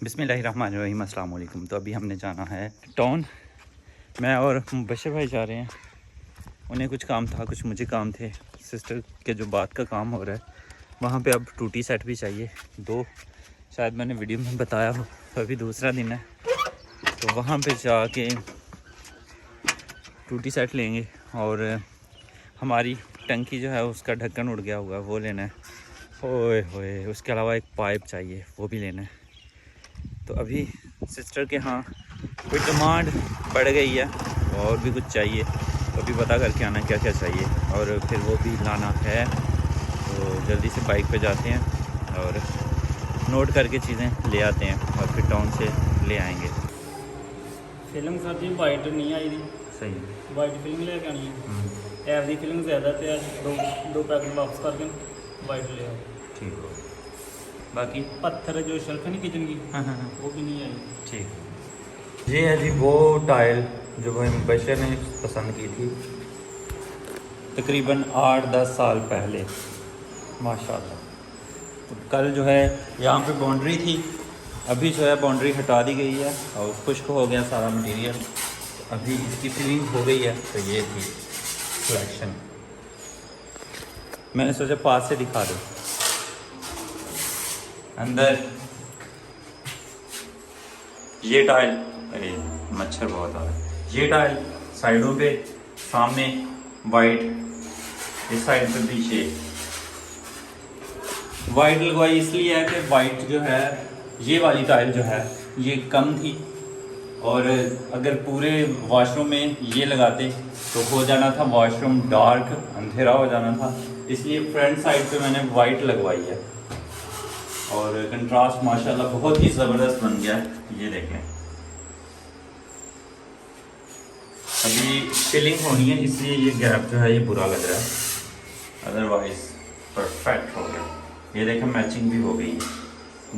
बिस्मिल्लाहिर्रहमानिर्रहीम, अस्सलाम वालेकुम। तो अभी हमने जाना है टाउन। मैं और बशर भाई जा रहे हैं। उन्हें कुछ काम था, कुछ मुझे काम थे। सिस्टर के जो बात का काम हो रहा है वहाँ पे अब टूटी सेट भी चाहिए दो, शायद मैंने वीडियो में बताया हो। तो अभी दूसरा दिन है तो वहाँ पे जाके टूटी सेट लेंगे। और हमारी टंकी जो है उसका ढक्कन उड़ गया हुआ है, वो लेना है। ओए होए, उसके अलावा एक पाइप चाहिए, वो भी लेना है। तो अभी सिस्टर के यहाँ कोई डिमांड बढ़ गई है और भी कुछ चाहिए, तो अभी पता करके आना क्या क्या चाहिए और फिर वो भी लाना है। तो जल्दी से बाइक पे जाते हैं और नोट करके चीज़ें ले आते हैं और फिर टाउन से ले आएंगे। फिल्म सर जी वाइट नहीं आई थी, सही वाइट फिल्म लेके आनी है। ऐप की फिल्म ज़्यादा तो दो पैकेट वापस करके वाइट ले आओ। ठीक हो। बाकी पत्थर जो शेल्फ है ना किचन की, हाँ, वो भी नहीं आई। ठीक। ये है जी वो टाइल जो भाई बशर ने पसंद की थी तकरीबन 8-10 साल पहले, माशाल्लाह। तो कल जो है यहाँ पे बाउंड्री थी, अभी जो है बाउंड्री हटा दी गई है और खुश्क हो गया सारा मटेरियल। अभी इसकी फिलिंग हो गई है। तो ये थी कलेक्शन, मैंने सोचा पास से दिखा दूँ। अंदर ये टाइल, अरे मच्छर बहुत आ रहा है। ये टाइल साइडों पे, सामने वाइट, इस साइड पे पीछे वाइट लगवाई इसलिए है कि वाइट जो है, ये वाली टाइल जो है ये कम थी और अगर पूरे वॉशरूम में ये लगाते तो हो जाना था वॉशरूम डार्क, अंधेरा हो जाना था। इसलिए फ्रंट साइड पे मैंने वाइट लगवाई है और कंट्रास्ट माशाल्लाह बहुत ही ज़बरदस्त बन गया है। ये देखें, अभी फिलिंग होनी है इसलिए ये गैप जो है ये बुरा लग रहा है, अदरवाइज परफेक्ट हो गया। ये देखें मैचिंग भी हो गई है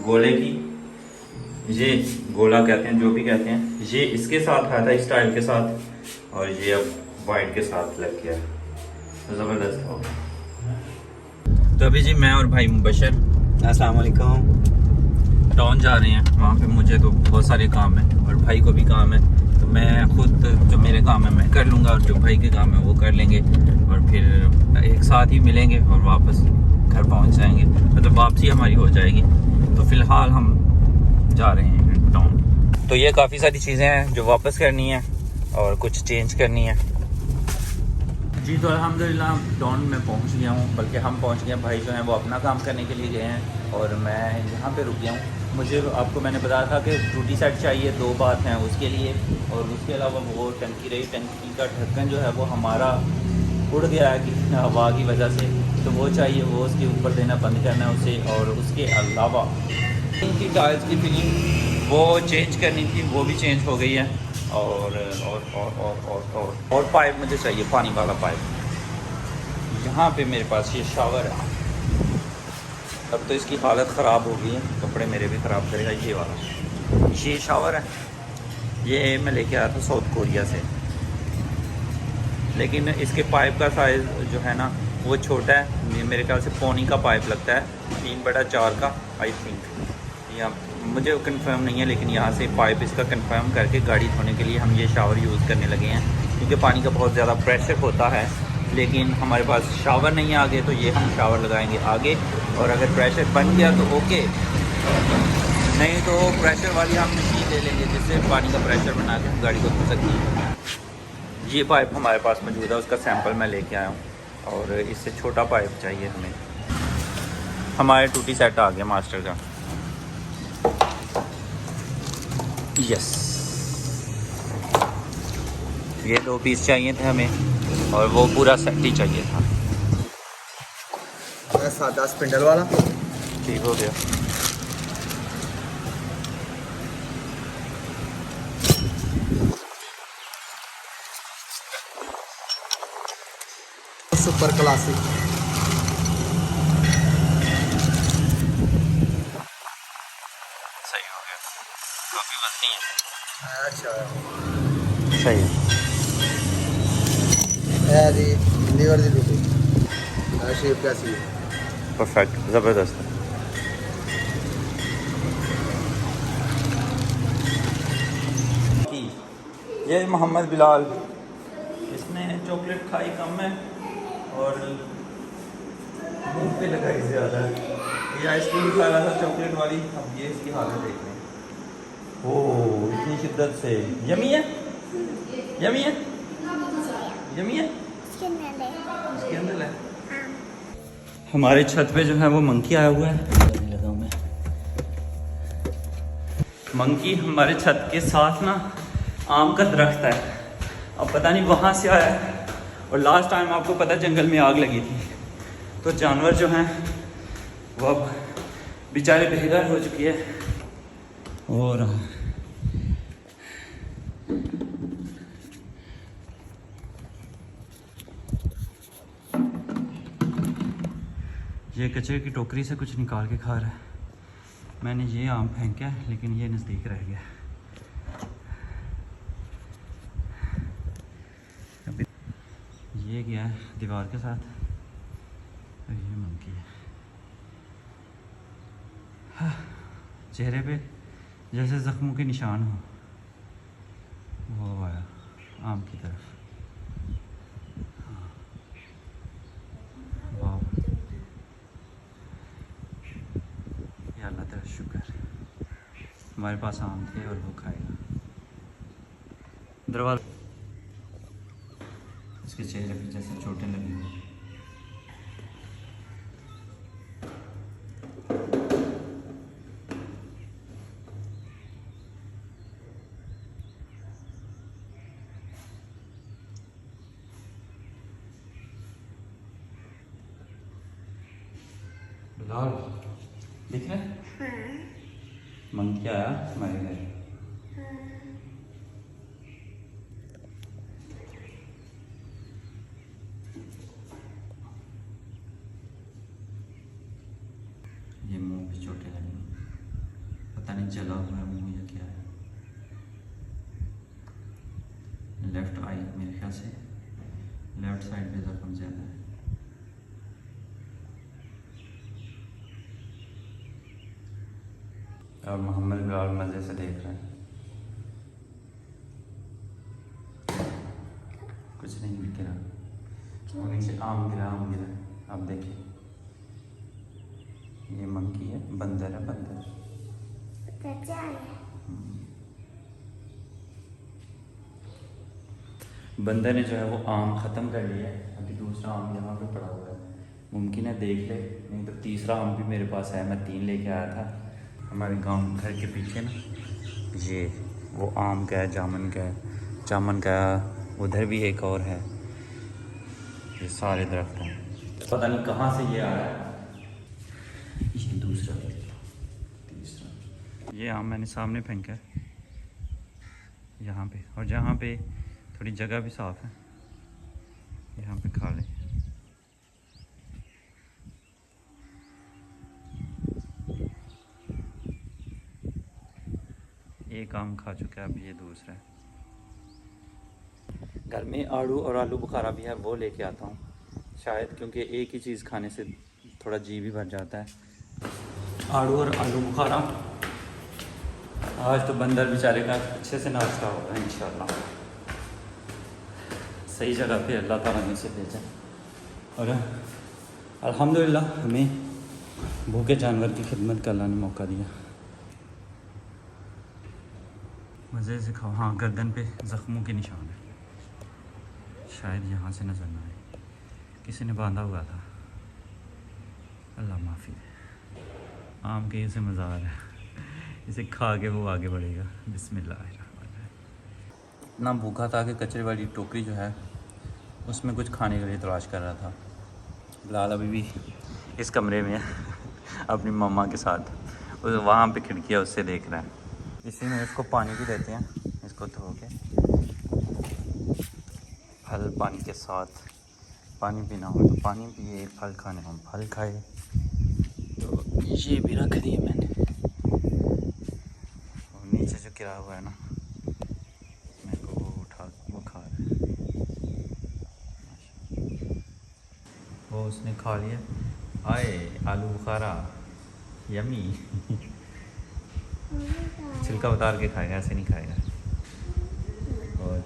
गोले की, ये गोला कहते हैं जो भी कहते हैं, ये इसके साथ आया था इस टाइल के साथ और ये अब वाइट के साथ लग गया, तो ज़बरदस्त हो गया। तो अभी जी मैं और भाई मुबशर अस्सलाम वालेकुम टाउन जा रहे हैं। वहाँ पे मुझे तो बहुत सारे काम है और भाई को भी काम है, तो मैं खुद जो मेरे काम है मैं कर लूँगा और जो भाई के काम है वो कर लेंगे और फिर एक साथ ही मिलेंगे और वापस घर पहुँच जाएंगे, मतलब वापसी हमारी हो जाएगी। तो फ़िलहाल हम जा रहे हैं टाउन। तो ये काफ़ी सारी चीज़ें हैं जो वापस करनी है और कुछ चेंज करनी है जी। तो अल्हम्दुलिल्लाह टाउन में पहुंच गया हूं, बल्कि हम पहुंच गए। भाई जो हैं वो अपना काम करने के लिए गए हैं और मैं यहां पे रुक गया हूं। मुझे आपको मैंने बताया था कि टूटी सेट चाहिए, दो बात हैं उसके लिए। और उसके अलावा वो टंकी रही, टंकी का ढक्कन जो है वो हमारा उड़ गया है कि हवा की वजह से, तो वो चाहिए, वो उसके ऊपर देना बंद करना है उसे। और उसके अलावा इनकी टाइल्स की फिलिंग वो चेंज करनी थी, वो भी चेंज हो गई है। और पाइप मुझे चाहिए, पानी वाला पाइप। यहाँ पे मेरे पास ये शावर है, अब तो इसकी हालत ख़राब हो गई है, कपड़े मेरे भी ख़राब करेगा। ये वाला ये शावर है, ये मैं लेके आया था साउथ कोरिया से, लेकिन इसके पाइप का साइज़ जो है ना वो छोटा है। मेरे ख्याल से पौनी का पाइप लगता है, 3/4 का आई थिंक, या मुझे कंफर्म नहीं है। लेकिन यहाँ से पाइप इसका कंफर्म करके गाड़ी धोने के लिए हम ये शावर यूज़ करने लगे हैं, क्योंकि पानी का बहुत ज़्यादा प्रेशर होता है। लेकिन हमारे पास शावर नहीं है आगे, तो ये हम शावर लगाएंगे आगे। और अगर प्रेशर बन गया तो ओके, नहीं तो प्रेशर वाली हम मशीन ले लेंगे जिससे पानी का प्रेशर बना के हम गाड़ी को धो सकते हैं। ये पाइप हमारे पास मौजूद है, उसका सैंपल मैं लेके आया हूँ और इससे छोटा पाइप चाहिए हमें। हमारे टूटी सेट आ गया मास्टर का, यस। ये 2 पीस चाहिए थे हमें और वो पूरा सेट ही चाहिए था। सादा स्पिंडल वाला ठीक हो गया। सुपर क्लासिक सही हो गया, काफ़ी वजनी है। अच्छा सही है जी, लीवर दी टूटी शेप कैसी है? परफेक्ट, ज़बरदस्त। ये मोहम्मद बिलाल, इसने चॉकलेट खाई कम है और मुंह पे लगाई ज़्यादा है। ये आइसक्रीम खा रहा था चॉकलेट वाली, अब ये इसकी हालत देख लें। ओह इतनी शिद्दत से। यमी है, यमी है, यमी है, इसके अंदर है। हमारे छत पे जो है वो मंकी आया हुआ है। लगा मैं मंकी हमारे छत के साथ ना आम का दरख्त है, अब पता नहीं वहाँ से आया है। और लास्ट टाइम आपको पता जंगल में आग लगी थी, तो जानवर जो हैं वो अब बेचारे बेघर हो चुकी है। और ये कचरे की टोकरी से कुछ निकाल के खा रहा है। मैंने ये आम फेंका है लेकिन ये नज़दीक रह गया। अभी ये गया है दीवार के साथ और ये मंकी है। हाँ, चेहरे पे जैसे ज़ख्मों के निशान हो, वो आया आम की तरफ। वाह, या अल्लाह तेरा शुक्र, हमारे पास आम थे और वो खाएगा। दरवाज़ा इसके चेहरे पे जैसे चोटें लगी हुई। बिलाल दिख रहा है? मंकी आया हमारे घर। ये मुंह पे चोटें लगी, पता नहीं जला हुआ है मुंह या क्या है। लेफ्ट आई मेरे ख्याल से लेफ्ट साइड पे जख्म ज़्यादा है। और मोहम्मद बिलाल मज़े से देख रहे हैं। कुछ नहीं गिरा, वो नीचे आम गिरा, आम गिरा। आप देखिए ये मंकी है, बंदर है, बंदर। बंदर ने जो है वो आम ख़त्म कर लिया है। अभी दूसरा आम यहाँ पे पड़ा हुआ है, मुमकिन है देख ले, नहीं तो तीसरा आम भी मेरे पास है। मैं 3 लेके आया था। हमारे गांव घर के पीछे ना ये वो आम का है, जामुन का है, जामुन का, उधर भी एक और है। ये सारे दरख्त हैं, पता नहीं कहाँ से ये आ रहा है। ये दूसरा, तीसरा, ये आम मैंने सामने फेंका है यहाँ पे, और जहाँ पे थोड़ी जगह भी साफ़ है यहाँ पे खा ले। एक आम खा चुका है, अब ये दूसरा है। घर में आड़ू और आलू बुखारा भी है, वो लेके आता हूँ शायद, क्योंकि एक ही चीज़ खाने से थोड़ा जी भी भर जाता है। आड़ू और आलू बुखारा। आज तो बंदर बेचारे का अच्छे से नाश्ता होगा इंशाल्लाह। सही जगह पे अल्लाह ताला ने से भेजा, और अल्हम्दुलिल्लाह हमें भूखे जानवर की खिदमत का अल्लाह ने मौका दिया। मज़े से खाओ। हाँ, गर्दन पे ज़ख्मों के निशान है, शायद यहाँ से नज़र ना आए, किसी ने बांधा हुआ था। अल्लाह माफ़ी दे। आम के इसे मज़ा आ रहा है, इसे खा के वो आगे बढ़ेगा। बिस्मिल्लाह। इतना भूखा था कि कचरे वाली टोकरी जो है उसमें कुछ खाने के लिए तलाश कर रहा था। बिलाल अभी भी इस कमरे में है अपनी मम्मा के साथ, वहाँ पे खिड़की है उससे देख रहा है। इसी में इसको पानी भी देते हैं, इसको धो के फल पानी के साथ। पानी पीना हो तो पानी पिए, फल खाने हो फल खाए। तो ये भी रख दिए मैंने, और नीचे जो गिरा हुआ है ना मेरे को वो उठा वो खा रहा है। वो उसने खा लिया। आए आलू बुखारा यमी छिलका उतार के खाएगा, ऐसे नहीं खाएगा। और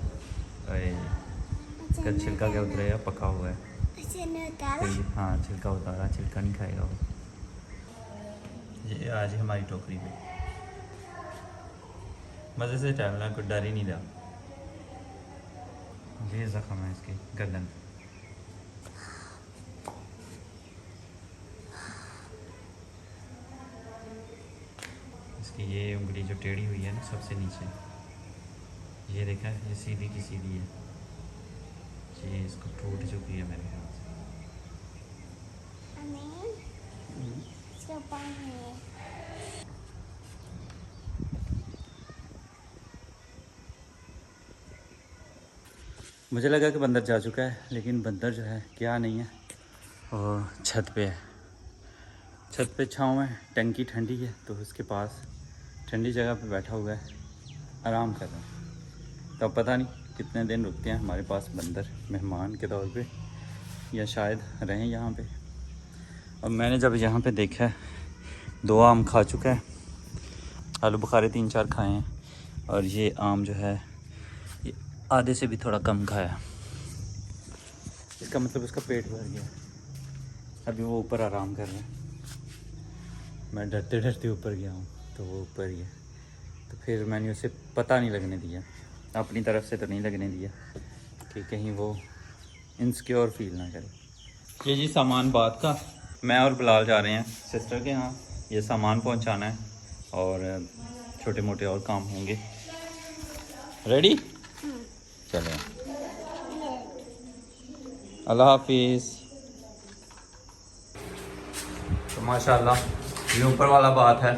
इसका छिलका क्या उतरेगा, पका हुआ है। हाँ छिलका उतारा, छिलका नहीं खाएगा वो। ये आज हमारी टोकरी पे मज़े से टहलना, कोई डर ही नहीं रहा। ये जख्म है इसकी गर्दन। इसकी ये उंगली जो टेढ़ी हुई है ना सबसे नीचे, ये देखा है, ये सीधी की सीधी है। ये इसको टूट चुकी है मेरे ख्याल से। मुझे लगा कि बंदर जा चुका है, लेकिन बंदर जो है क्या नहीं है, और छत पे है। छत पे छाँव है, टंकी ठंडी है तो उसके पास ठंडी जगह पे बैठा हुआ है, आराम कर रहा है। तो अब पता नहीं कितने दिन रुकते हैं हमारे पास बंदर मेहमान के तौर पे, या शायद रहें यहाँ पे। और मैंने जब यहाँ पे देखा है 2 आम खा चुका है, आलू बुखारे 3-4 खाए हैं, और ये आम जो है ये आधे से भी थोड़ा कम खाया। इसका मतलब उसका पेट भर गया। अभी वो ऊपर आराम कर रहा है। मैं डरते डरते ऊपर गया हूँ तो वो ऊपर ही है। तो फिर मैंने उसे पता नहीं लगने दिया, अपनी तरफ से तो नहीं लगने दिया कि कहीं वो इनसिक्योर फील ना करे। ये जी सामान बात का, मैं और बिलाल जा रहे हैं सिस्टर के यहाँ, ये सामान पहुँचाना है और छोटे मोटे और काम होंगे। रेडी? चलो, अल्लाह हाफिज़। तो माशाल्लाह ये ऊपर वाला बात है,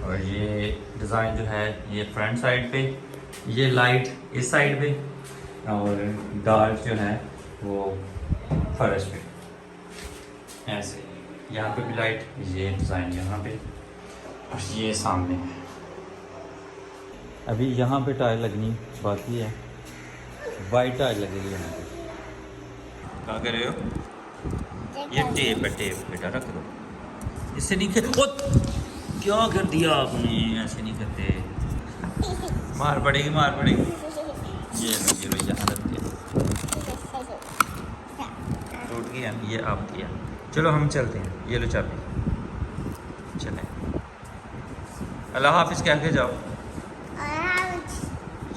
और ये डिज़ाइन जो है ये फ्रंट साइड पे, ये लाइट इस साइड पे, और डार्क जो है वो फर्श पे। ऐसे यहाँ पे भी लाइट, ये डिज़ाइन यहाँ पे, और ये सामने है। अभी यहाँ पे टाइल लगनी बाकी है, वाइट टाइल लगेगी यहाँ पे। क्या कर रहे हो? ये टेप है, टेप बेटा रख दो, इससे नहीं क्या कर दिया आपने? ऐसे नहीं करते, मार पड़ेगी, मार पड़ेगी। ये लो यहाँ रख दिया, टूट गया ये आप दिया। चलो हम चलते हैं, ये लो चाबी, चलें। अल्लाह हाफिज़ कह के जाओ।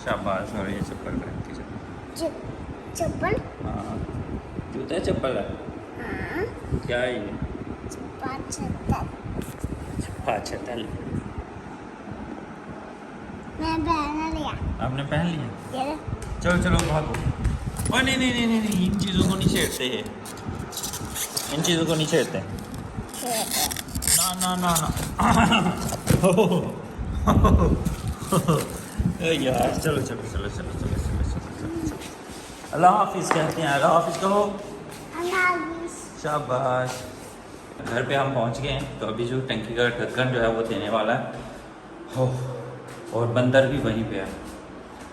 शाबाश। और ये चप्पल पहन के जाओ। चप्पल? हाँ जूता चप्पल है। हाँ। क्या है ये? पाछतल। मैं पहन लिया। आपने पहन लिया? ये चलो चलो भागो। ओ नहीं नहीं नहीं नहीं, इन चीज़ों को नहीं छेड़ते हैं, इन चीज़ों को नहीं छेड़ते। ना ना ना ना। यार चलो चलो चलो चलो चलो चलो चलो चलो। अल्लाह हाफिज़ कहते हैं, अल्लाह हाफिज़ कहो। शाबाश। घर पे हम पहुंच गए हैं, तो अभी जो टंकी का ढक्कन जो है वो देने वाला है हो, और बंदर भी वहीं पे है।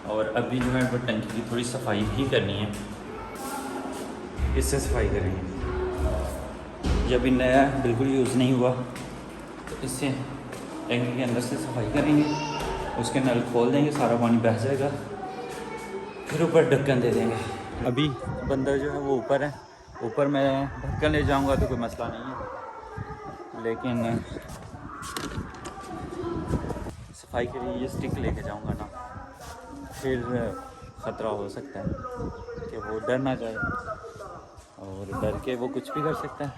और अभी जो है वो टंकी की थोड़ी सफाई भी करनी है, इससे सफाई करेंगे। ये अभी नया है, बिल्कुल यूज़ नहीं हुआ, तो इससे टंकी के अंदर से सफाई करेंगे, उसके नल खोल देंगे, सारा पानी बह जाएगा, फिर ऊपर ढक्कन दे देंगे। अभी बंदर जो है वो ऊपर है, ऊपर मैं ढक्कन ले जाऊंगा तो कोई मसला नहीं है, लेकिन सफाई के लिए ये स्टिक लेके जाऊंगा ना, फिर ख़तरा हो सकता है कि वो डर ना जाए, और डर के वो कुछ भी कर सकता है।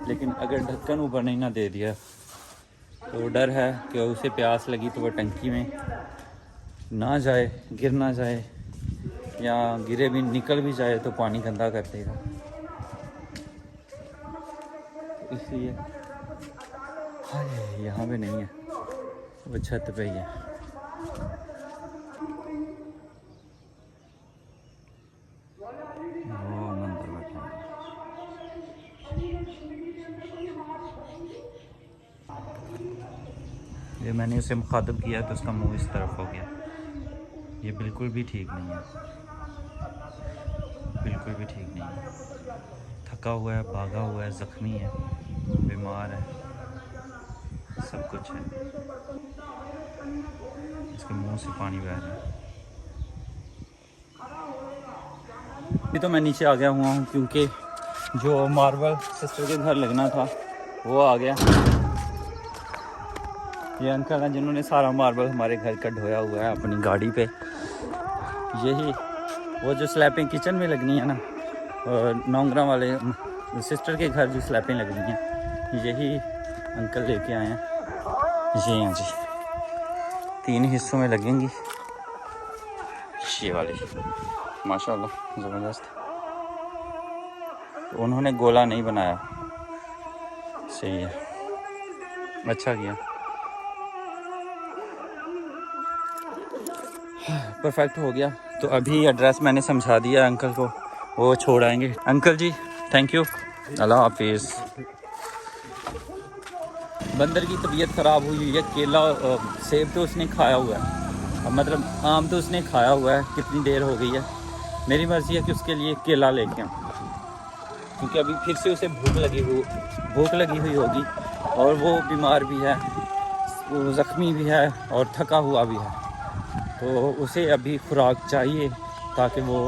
लेकिन अगर ढक्कन ऊपर नहीं ना दे दिया तो डर है कि उसे प्यास लगी तो वह टंकी में ना जाए, गिर ना जाए, या गिरे भी निकल भी जाए तो पानी गंदा कर देगा। इसलिए हाय यहाँ पे नहीं है, वो छत पे ही है। वो मंदिर बैठा है। ये मैंने उसे मुखातब किया तो उसका मुंह इस तरफ हो गया। ये बिल्कुल भी ठीक नहीं है, बिल्कुल भी ठीक नहीं है। थका हुआ है, भागा हुआ है, ज़ख्मी है, बीमार है, सब कुछ है। इसके मुंह से पानी बह रहा है। अभी तो मैं नीचे आ गया हुआ हूँ क्योंकि जो मार्बल सिस्टर के घर लगना था वो आ गया। ये अंकल हैं जिन्होंने सारा मार्बल हमारे घर का ढोया हुआ है अपनी गाड़ी पे। यही वो जो स्लैपिंग किचन में लगनी है ना, नौंगरा वाले सिस्टर के घर जो स्लैपिंग लगनी है, यही अंकल लेके आए हैं। ये हैं जी, 3 हिस्सों में लगेंगी ये वाली, माशाल्लाह ज़बरदस्त। तो उन्होंने गोला नहीं बनाया, सही है, अच्छा किया, परफेक्ट हो गया। तो अभी एड्रेस मैंने समझा दिया अंकल को, वो छोड़ आएंगे। अंकल जी थैंक यू, अल्लाह हाफिज़। बंदर की तबीयत ख़राब हुई है, केला सेब तो उसने खाया हुआ है, मतलब आम तो उसने खाया हुआ है, कितनी देर हो गई है। मेरी मर्ज़ी है कि उसके लिए केला लेके आऊँ, क्योंकि अभी फिर से उसे भूख लगी हुई होगी, और वो बीमार भी है, वो ज़ख्मी भी है और थका हुआ भी है। तो उसे अभी खुराक चाहिए ताकि वो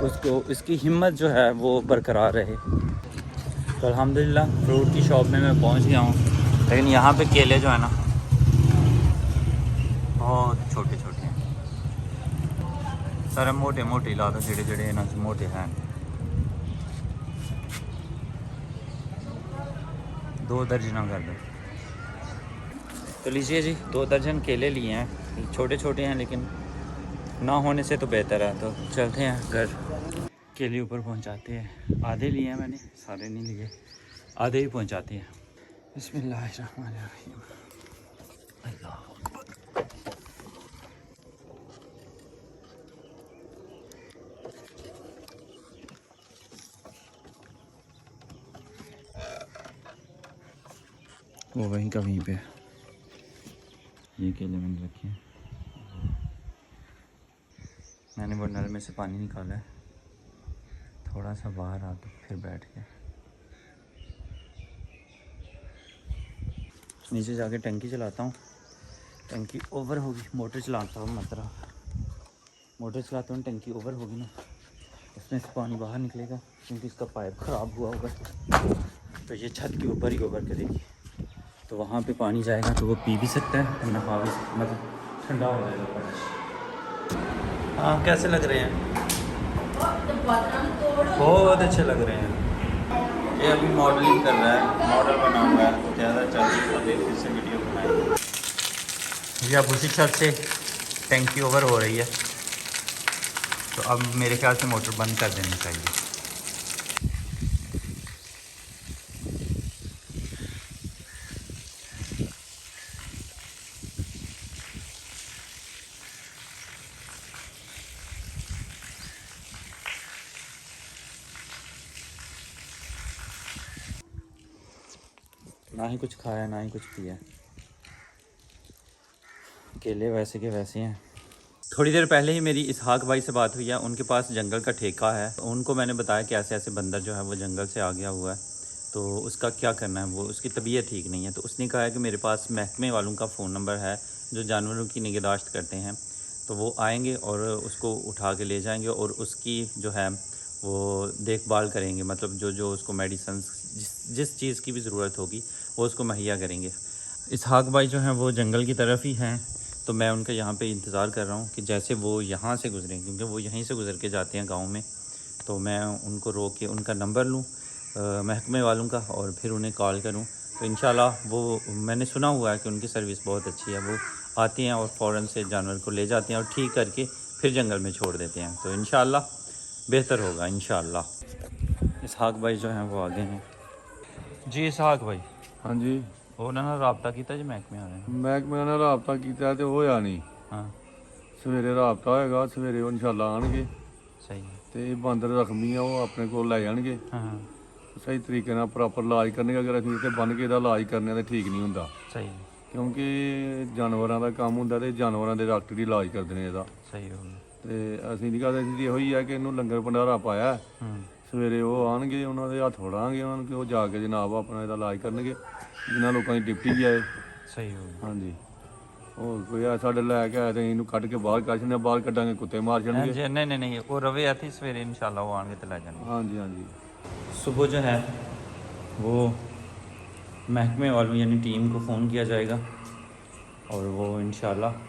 उसको इसकी हिम्मत जो है वो बरकरार रहे। तो अल्हम्दुलिल्लाह फ्रूट की शॉप में मैं पहुंच गया हूँ, लेकिन यहाँ पे केले जो है ना बहुत छोटे छोटे हैं, सारे मोटे मोटे ला दो, जेड़े जेड़े ना मोटे हैं। 2 दर्जन कर दो। तो लीजिए जी, 2 दर्जन केले लिए हैं, छोटे छोटे हैं लेकिन ना होने से तो बेहतर है। तो चलते हैं घर, केले ऊपर पहुंचाते हैं। आधे लिए हैं मैंने, सारे नहीं लिए, आधे ही पहुंचाते हैं। बिस्मिल्लाहिर्रहमानिर्रहीम, अल्लाह अकबर। वो वहीं का वहीं पे, ये केले मैंने रखे हैं। मैंने वो नल में से पानी निकाला है, थोड़ा सा बाहर आ तो फिर बैठ गया। नीचे जाके टंकी चलाता हूँ, टंकी ओवर होगी, मोटर चलाता हूँ, मतलब मोटर चलाता हूँ, टंकी ओवर होगी ना, उसमें से पानी बाहर निकलेगा, क्योंकि इसका पाइप ख़राब हुआ होगा, तो ये छत के ऊपर ही ओवर करेगी। तो वहाँ पे पानी जाएगा तो वो पी भी सकता है और नहा भी, मतलब ठंडा हो जाएगा पानी। हाँ कैसे लग रहे हैं? बहुत अच्छे लग रहे हैं। ये अभी मॉडलिंग कर रहा है, मॉडल बना हुआ है, ज़्यादा चाहिए तो फिर से वीडियो बनाएंगे। ये अब उसी छत से टैंकी ओवर हो रही है, तो अब मेरे ख्याल से मोटर बंद कर देनी चाहिए। ना ही कुछ खाया ना ही कुछ पिया, केले वैसे के वैसे हैं। थोड़ी देर पहले ही मेरी इसहाक भाई से बात हुई है, उनके पास जंगल का ठेका है। उनको मैंने बताया कि ऐसे ऐसे बंदर जो है वो जंगल से आ गया हुआ है, तो उसका क्या करना है, वो उसकी तबीयत ठीक नहीं है। तो उसने कहा है कि मेरे पास महकमे वालों का फ़ोन नंबर है जो जानवरों की निगहदाश्त करते हैं, तो वो आएंगे और उसको उठा के ले जाएंगे और उसकी जो है वो देखभाल करेंगे, मतलब जो जो उसको मेडिसन जिस चीज़ की भी ज़रूरत होगी वो उसको मुहैया करेंगे। इसहाक भाई जो हैं वो जंगल की तरफ ही हैं, तो मैं उनका यहाँ पे इंतज़ार कर रहा हूँ कि जैसे वो यहाँ से गुज़रें, क्योंकि वो यहीं से गुज़र के जाते हैं गांव में, तो मैं उनको रोक के उनका नंबर लूँ महकमे वालों का और फिर उन्हें कॉल करूँ। तो इंशाल्लाह वो, मैंने सुना हुआ है कि उनकी सर्विस बहुत अच्छी है, वो आती हैं और फ़ौरन से जानवर को ले जाते हैं और ठीक करके फिर जंगल में छोड़ देते हैं। तो इंशाल्लाह बेहतर होगा इंशाल्लाह। इसहाक भाई जो हैं वो आगे हैं जी। इसहाक भाई हाँ जी, ਉਹਨਾਂ ਨਾਲ ਰਾਬਤਾ ਕੀਤਾ ਜੀ ਮਹਿਕਮੇ ਵਾਲਿਆਂ ਨੇ? ਮਹਿਕਮੇ ਨਾਲ ਰਾਬਤਾ ਕੀਤਾ ਤੇ ਹੋਇਆ ਨਹੀਂ। ਹਾਂ ਸਵੇਰੇ ਰਾਬਤਾ ਹੋਏਗਾ, ਸਵੇਰੇ ਉਹ ਇਨਸ਼ਾਅੱਲਾ ਆਣਗੇ ਸਹੀ ਹੈ। ਤੇ ਇਹ ਬਾਂਦਰ ਜ਼ਖਮੀ ਆ ਉਹ ਆਪਣੇ ਕੋਲ ਲੈ ਜਾਣਗੇ, ਹਾਂ ਹਾਂ ਸਹੀ ਤਰੀਕੇ ਨਾਲ ਪ੍ਰੋਪਰ ਇਲਾਜ ਕਰਨਗੇ। ਅਗਰ ਅਸੀਂ ਇੱਥੇ ਬੰਨ ਕੇ ਇਹਦਾ ਇਲਾਜ ਕਰਨੇ ਤਾਂ ਠੀਕ ਨਹੀਂ ਹੁੰਦਾ, ਸਹੀ ਹੈ, ਕਿਉਂਕਿ ਜਾਨਵਰਾਂ ਦਾ ਕੰਮ ਹੁੰਦਾ ਤੇ ਜਾਨਵਰਾਂ ਦੇ ਡਾਕਟਰ ਹੀ ਇਲਾਜ ਕਰਦੇ ਨੇ ਇਹਦਾ। ਸਹੀ ਹੋ ਗਿਆ। ਤੇ ਅਸੀਂ ਨਹੀਂ ਕਰਦੇ, ਅਸੀਂ ਇਹੋ ਹੀ ਆ ਕਿ ਇਹਨੂੰ ਲੰਗਰ ਭੰਡਾਰਾ ਪਾਇਆ, ਸਵੇਰੇ ਉਹ ਆਣਗੇ, ਉਹਨਾਂ ਦੇ ਹੱਥ ਫੜਾਂਗੇ ਉਹਨਾਂ ਨੂੰ ਕਿ ਉਹ ਜਾ ਕੇ ਜਨਾਬ ਆਪਣਾ ਇਹਦਾ ਇਲਾਜ ਕਰਨਗੇ, ਜਿਨ੍ਹਾਂ ਲੋਕਾਂ ਦੀ ਡਿਊਟੀ ਹੈ। ਸਹੀ ਹੋ ਗਿਆ। ਹਾਂਜੀ ਉਹ ਕੋਈ ਆ ਸਾਡੇ ਲੈ ਕੇ ਆਏ ਤੇ ਇਹਨੂੰ ਕੱਢ ਕੇ ਬਾਹਰ ਕੱਢ ਛੱਡਿਆ, ਬਾਹਰ ਕੱਢਾਂਗੇ ਕੁੱਤੇ ਮਾਰ ਜਾਣਗੇ। जी नहीं नहीं नहीं वो रवे आती सवेरे इंशाल्लाह वो आएंगे तो ले जाएंगे। ਹਾਂਜੀ ਹਾਂਜੀ। सुबह जो है वो महकमे वालों यानी टीम को फ़ोन किया जाएगा और वो इंशाल्लाह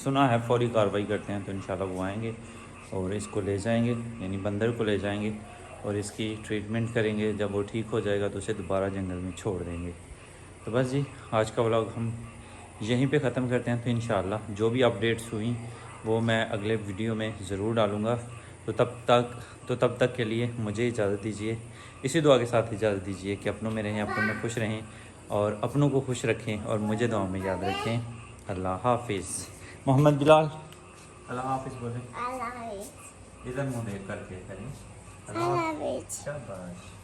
सुना है फौरी कार्रवाई करते हैं, तो इंशाल्लाह वो आएंगे और इसको ले जाएंगे यानी बंदर को ले जाएंगे और इसकी ट्रीटमेंट करेंगे। जब वो ठीक हो जाएगा तो उसे दोबारा जंगल में छोड़ देंगे। तो बस जी आज का व्लॉग हम यहीं पे ख़त्म करते हैं। तो इंशाल्लाह जो भी अपडेट्स हुई वो मैं अगले वीडियो में ज़रूर डालूँगा। तो तब तक के लिए मुझे इजाज़त दीजिए, इसी दुआ के साथ इजाज़त दीजिए कि अपनों में रहें, अपनों में खुश रहें और अपनों को खुश रखें और मुझे दुआ में याद रखें। अल्लाह हाफिज़। मोहम्मद बिलाल अल्लाह हाफिज़ बोले, I love it. इधर मुँह देख करके करें। I love it. शाबाश।